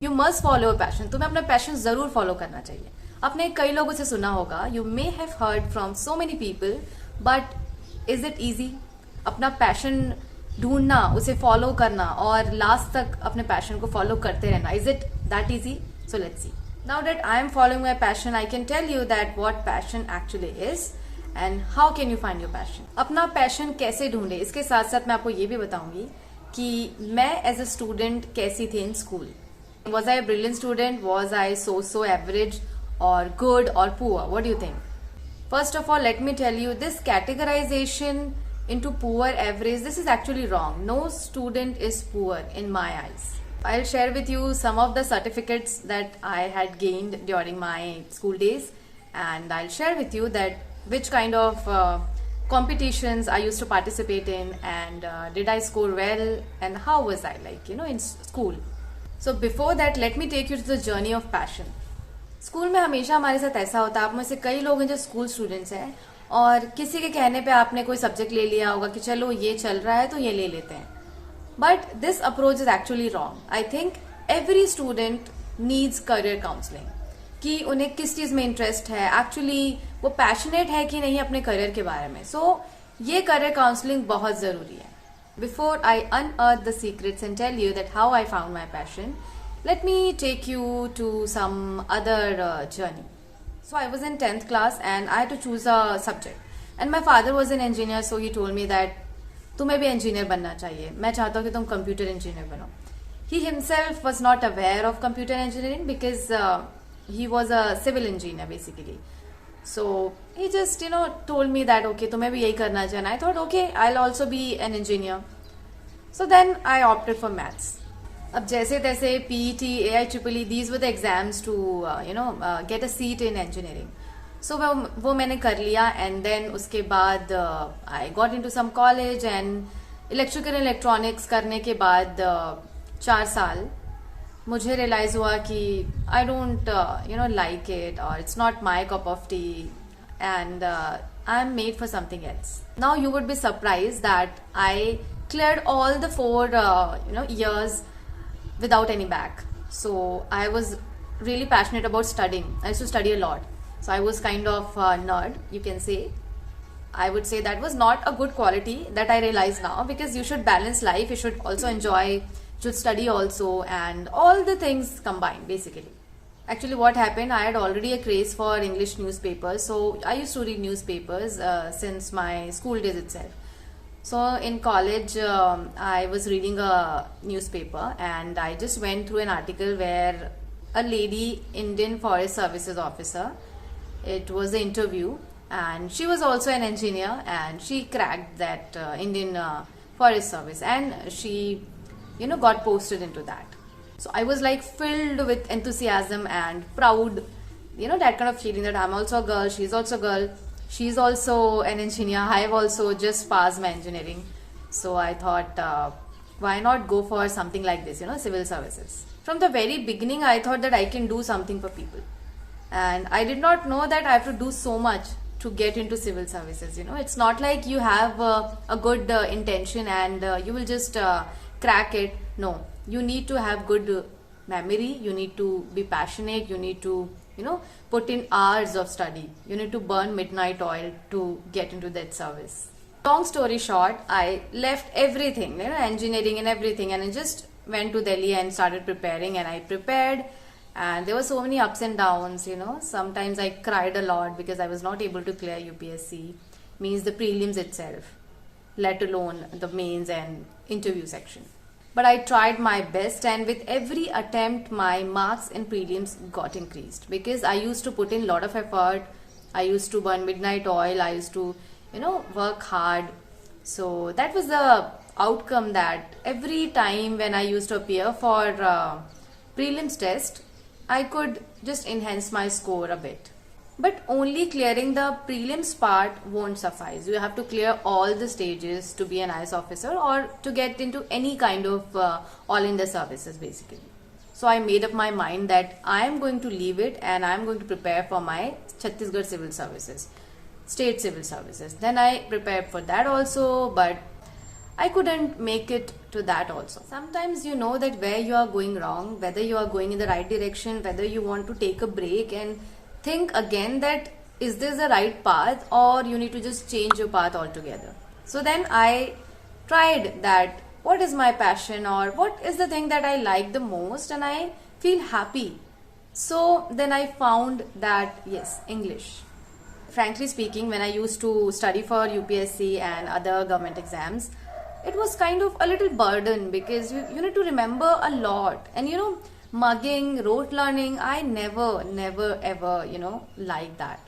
You must follow passion. तुम्हें अपना passion जरूर फॉलो करना चाहिए. आपने कई लोगों से सुना होगा, you may have heard from so many people, but is it easy? अपना पैशन ढूंढना, उसे फॉलो करना और लास्ट तक अपने पैशन को फॉलो करते रहना, is it that easy? So let's see. Now that I am following my passion, I can tell you that what passion actually is and how can you find your passion. अपना passion कैसे ढूंढे, इसके साथ साथ मैं आपको ये भी बताऊंगी कि मैं एज अ स्टूडेंट कैसी थी in school. Was I a brilliant student? Was I so average or good or poor? What do you think? First of all, let me tell you, this categorization into poor, average, this is actually wrong. No student is poor in my eyes. I'll share with you some of the certificates that I had gained during my school days, and I'll share with you that which kind of competitions I used to participate in, and did I score well, and how was I in school. So before that, let me take you to the journey of passion. School में हमेशा हमारे साथ ऐसा होता है, आप में से कई लोग हैं जो स्कूल स्टूडेंट्स हैं और किसी के कहने पे आपने कोई सब्जेक्ट ले लिया होगा कि चलो ये चल रहा है तो ये ले लेते हैं. But this approach is actually wrong. I think every student needs career counselling, कि उन्हें किस चीज में इंटरेस्ट है, एक्चुअली वो पैशनेट है कि नहीं अपने करियर के बारे में. सो ये करियर काउंसलिंग बहुत जरूरी है. Before I unearth the secrets and tell you that how I found my passion, let me take you to some other journey. So I was in 10th class and I had to choose a subject. And my father was an engineer, so he told me that तुम्हें भी engineer बनना चाहिए. मैं चाहता हूँ कि तुम computer engineer बनो. He himself was not aware of computer engineering because he was a civil engineer basically. So he just told me that okay, तुम्हें भी यही करना चाहिए. And I thought okay, I'll also be an engineer. So then I opted for maths. अब जैसे तैसे PET, AIEEE, these were the exams to get a seat in engineering. So वो मैंने कर लिया, and then उसके बाद I got into some college and electrical and electronics करने के बाद 4 साल मुझे रियलाइज हुआ कि आई डोंट लाइक इट और it's not my cup of T and I am made for something else. Now you would be surprise that I cleared all the 4 years without any back. So I was really passionate about studying. I used to study a lot. So I was kind of a nerd, you can say. I would say that was not a good quality that I realize now, because you should balance life. You should also enjoy, should study also, and all the things combined basically. Actually what happened, I had already a craze for English newspapers, so I used to read newspapers since my school days itself. So in college I was reading a newspaper and I just went through an article where a lady, Indian Forest Services officer, it was an interview, and she was also an engineer and she cracked that Indian Forest Service, and she got posted into that. So I was like filled with enthusiasm and proud, that kind of feeling that I'm also a girl, she's also a girl, she's also an engineer, I've also just passed my engineering. So I thought, why not go for something like this, civil services. From the very beginning, I thought that I can do something for people. And I did not know that I have to do so much to get into civil services. It's not like you have a good intention and you will just crack it. No, you need to have good memory, you need to be passionate, you need to put in hours of study, you need to burn midnight oil to get into that service. Long story short, I left everything, engineering and everything, and I just went to Delhi and started preparing, and I prepared, and there were so many ups and downs. Sometimes I cried a lot because I was not able to clear UPSC, means the prelims itself, let alone the mains and interview section. But I tried my best, and with every attempt my marks in prelims got increased because I used to put in a lot of effort. I used to burn midnight oil, I used to work hard. So that was the outcome, that every time when I used to appear for prelims test, I could just enhance my score a bit. But only clearing the prelims part won't suffice. You have to clear all the stages to be an IAS officer or to get into any kind of all India services basically. So I made up my mind that I am going to leave it and I am going to prepare for my Chhattisgarh civil services, state civil services. Then I prepared for that also, but I couldn't make it to that also. Sometimes you know that where you are going wrong, whether you are going in the right direction, whether you want to take a break and think again that is this the right path, or you need to just change your path altogether. So then I tried that what is my passion or what is the thing that I like the most and I feel happy. So then I found that yes, English. Frankly speaking, when I used to study for UPSC and other government exams, it was kind of a little burden because you need to remember a lot. And mugging, rote learning, I never ever, like that.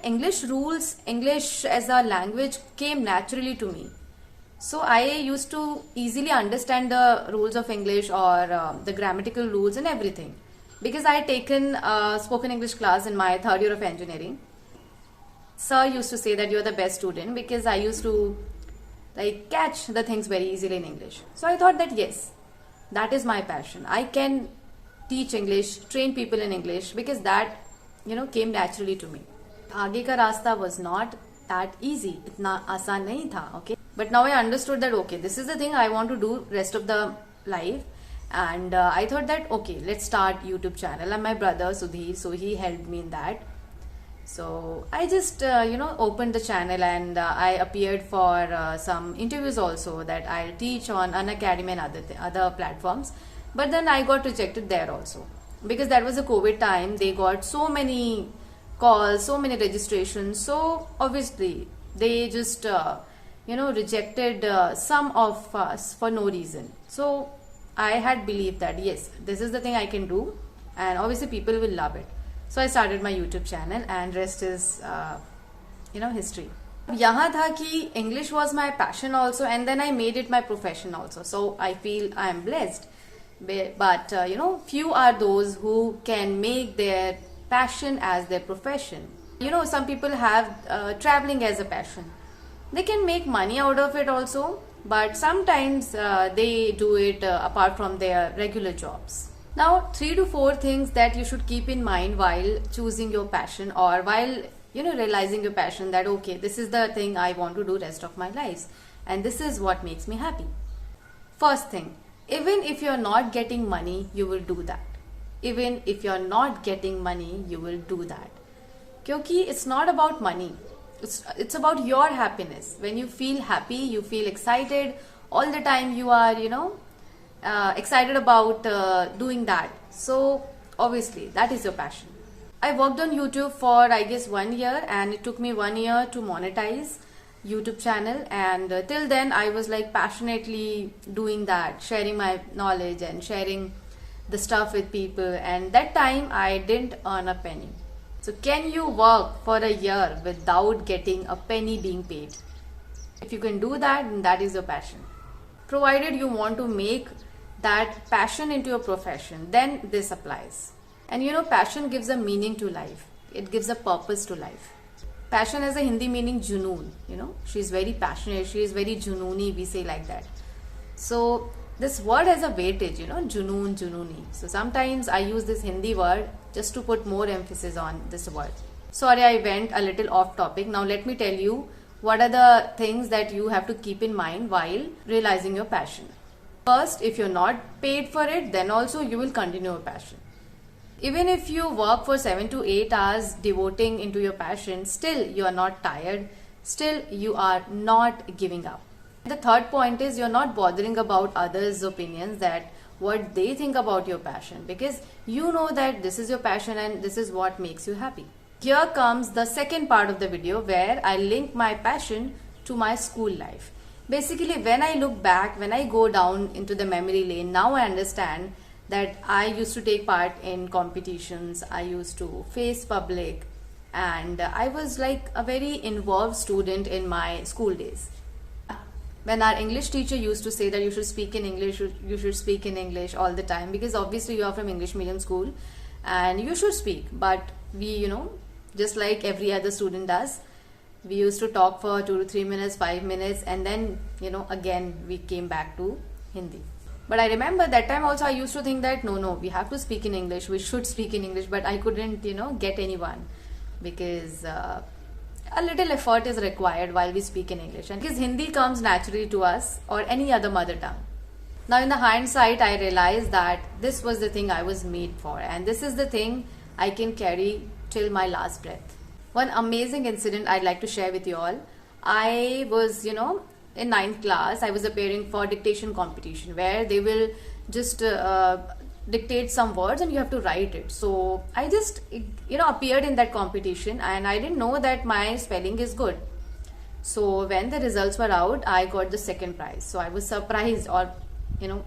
English rules, English as a language came naturally to me. So I used to easily understand the rules of English or the grammatical rules and everything. Because I had taken a spoken English class in my third year of engineering. Sir used to say that you're the best student because I used to catch the things very easily in English. So I thought that yes, that is my passion. I can teach English, train people in English because that came naturally to me. आगे का रास्ता was not that easy. इतना आसान नहीं था, okay? But now I understood that okay, this is the thing I want to do rest of the life. And I thought that okay, let's start YouTube channel. And my brother Sudhir, so he helped me in that. So I just opened the channel and I appeared for some interviews also that I'll teach on Unacademy and other platforms. But then I got rejected there also because that was a COVID time. They got so many calls, so many registrations. So obviously they just rejected some of us for no reason. So I had believed that yes, this is the thing I can do and obviously people will love it. So I started my YouTube channel and rest is history. यहाँ था कि English was my passion also and then I made it my profession also. So I feel I am blessed. But few are those who can make their passion as their profession. Some people have traveling as a passion. They can make money out of it also, but sometimes they do it apart from their regular jobs. Now, 3 to 4 things that you should keep in mind while choosing your passion or while realizing your passion that okay, this is the thing I want to do rest of my life and this is what makes me happy. First thing, even if you're not getting money, you will do that. Even if you're not getting money, you will do that. Kyunki it's not about money. It's about your happiness. When you feel happy, you feel excited all the time. You are excited about doing that. So obviously that is your passion. I worked on YouTube for I guess 1 year and it took me 1 year to monetize YouTube channel, and till then I was passionately doing that, sharing my knowledge and sharing the stuff with people, and that time I didn't earn a penny. So can you work for a year without getting a penny being paid? If you can do that, then that is your passion. Provided you want to make that passion into your profession, then this applies. And passion gives a meaning to life. It gives a purpose to life. Passion has a Hindi meaning junoon. She's very passionate. She is very junooni, we say like that. So this word has a weightage, junoon, junooni. So sometimes I use this Hindi word just to put more emphasis on this word. Sorry, I went a little off topic. Now let me tell you what are the things that you have to keep in mind while realizing your passion. First, if you're not paid for it, then also you will continue your passion. Even if you work for 7 to 8 hours devoting into your passion, still you are not tired, still you are not giving up. The third point is you're not bothering about others' opinions, that what they think about your passion, because you know that this is your passion and this is what makes you happy. Here comes the second part of the video where I link my passion to my school life. Basically, when I look back, when I go down into the memory lane, now I understand that I used to take part in competitions, I used to face public, and I was like a very involved student in my school days. When our English teacher used to say that you should speak in English, you should speak in English all the time, because obviously you are from English medium school and you should speak, but we, just like every other student does, we used to talk for 2 to 3 minutes, 5 minutes, and then, again we came back to Hindi. But I remember that time also I used to think that no, we have to speak in English, we should speak in English, but I couldn't, get anyone, because a little effort is required while we speak in English, and because Hindi comes naturally to us or any other mother tongue. Now in the hindsight, I realized that this was the thing I was made for, and this is the thing I can carry till my last breath. One amazing incident I'd like to share with you all. I was, in 9th class, I was appearing for dictation competition where they will just dictate some words and you have to write it. So I just, appeared in that competition, and I didn't know that my spelling is good. So when the results were out, I got the second prize. So I was surprised or,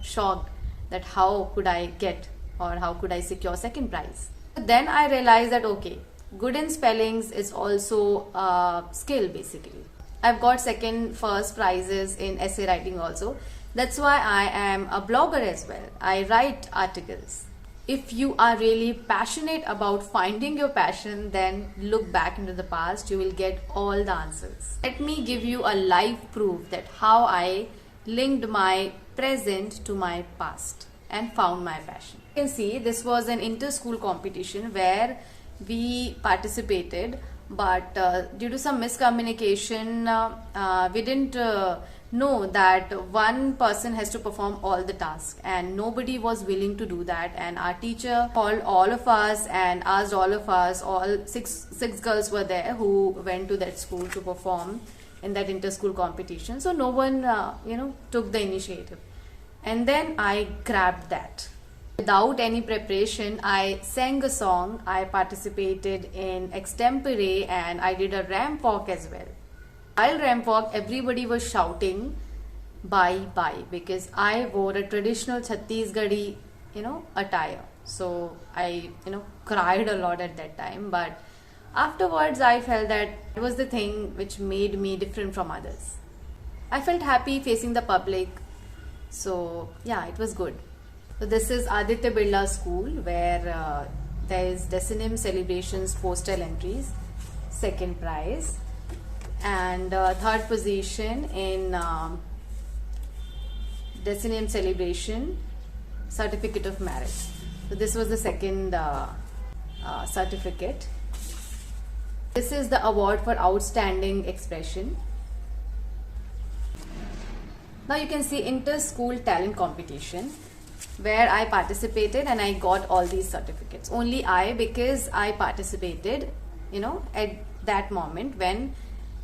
shocked that how could I get or how could I secure second prize. Then I realized that, okay, good in spellings is also a skill basically. I've got second, first prizes in essay writing also. That's why I am a blogger as well. I write articles. If you are really passionate about finding your passion, then look back into the past. You will get all the answers. Let me give you a live proof that how I linked my present to my past and found my passion. You can see this was an inter-school competition where we participated, but due to some miscommunication, we didn't know that one person has to perform all the tasks, and nobody was willing to do that. And our teacher called all of us and asked all of us, all six girls were there who went to that school to perform in that inter-school competition. So no one, took the initiative. And then I grabbed that. Without any preparation, I sang a song, I participated in extempore, and I did a ramp walk as well. While ramp walk, everybody was shouting bye bye because I wore a traditional Chhattisgarhi, attire. So I, cried a lot at that time, but afterwards I felt that it was the thing which made me different from others. I felt happy facing the public. So yeah, it was good. So this is Aditya Birla School where there is Decinim Celebrations postal entries, second prize, and third position in Decinim Celebration Certificate of Merit. So this was the second certificate. This is the award for outstanding expression. Now you can see inter-school talent competition where I participated and I got all these certificates. Only I, because I participated, at that moment when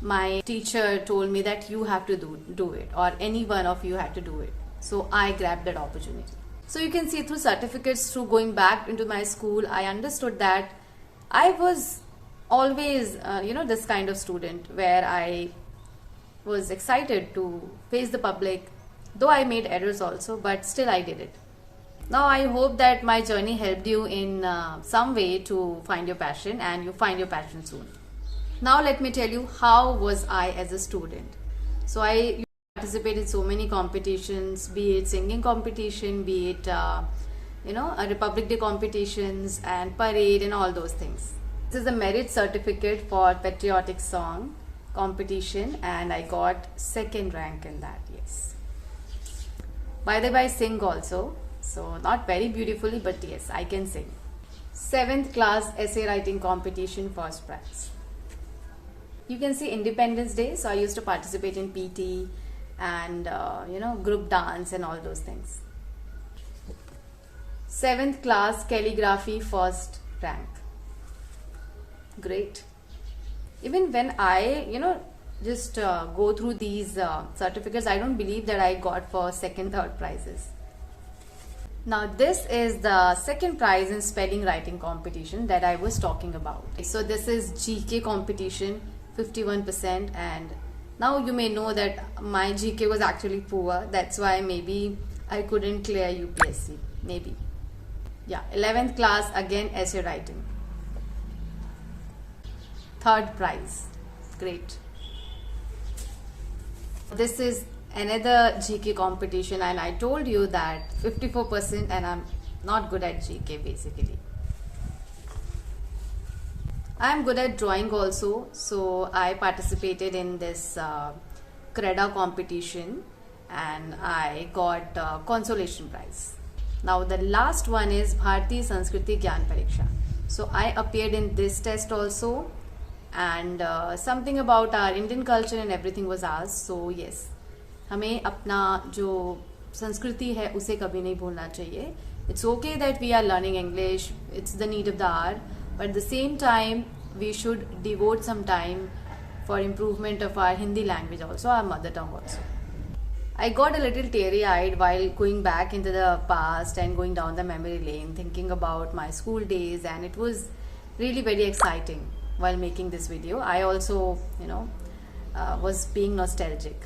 my teacher told me that you have to do it, or any one of you had to do it. So I grabbed that opportunity. So you can see through certificates, through going back into my school, I understood that I was always, this kind of student where I was excited to face the public, though I made errors also, but still I did it. Now I hope that my journey helped you in some way to find your passion, and you find your passion soon. Now let me tell you how was I as a student. So I participated in so many competitions, be it singing competition, be it a Republic Day competitions and parade and all those things. This is a merit certificate for patriotic song competition, and I got second rank in that. Yes. By the way, I sing also. So not very beautifully, but yes, I can sing. 7th class essay writing competition, first prize. You can see Independence Day. So I used to participate in PT and group dance and all those things. 7th class calligraphy, first rank. Great. Even when I just go through these certificates, I don't believe that I got for second, third prizes. Now this is the second prize in spelling writing competition that I was talking about. So this is GK competition, 51%, and now you may know that my GK was actually poor. That's why maybe I couldn't clear UPSC, maybe. Yeah, 11th class, again essay writing. Third prize, great. This is another GK competition, and I told you that 54%, and I'm not good at GK basically. I'm good at drawing also, so I participated in this CREDA competition and I got consolation prize. Now the last one is Bharati Sanskriti Gyan Pariksha. So I appeared in this test also, and something about our Indian culture and everything was asked. So yes, हमें अपना जो संस्कृति है उसे कभी नहीं भूलना चाहिए. It's okay that we are learning English, it's the need of the hour, but at the same time we should devote some time for improvement of our Hindi language also, our mother tongue also. I got a little teary-eyed while going back into the past and going down the memory lane, thinking about my school days, and it was really very exciting while making this video. I also, was being nostalgic.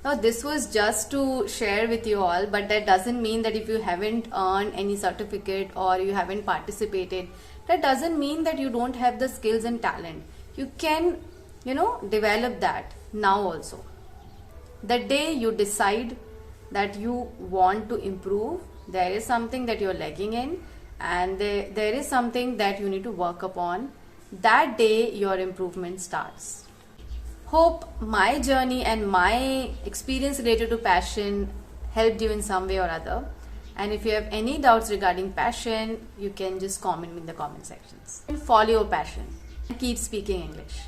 Now, this was just to share with you all, but that doesn't mean that if you haven't earned any certificate or you haven't participated, that doesn't mean that you don't have the skills and talent. You can, develop that now also. The day you decide that you want to improve, there is something that you're lacking in, and there is something that you need to work upon, that day your improvement starts. Hope my journey and my experience related to passion helped you in some way or other. And if you have any doubts regarding passion, you can just comment in the comment sections. Follow your passion and keep speaking English.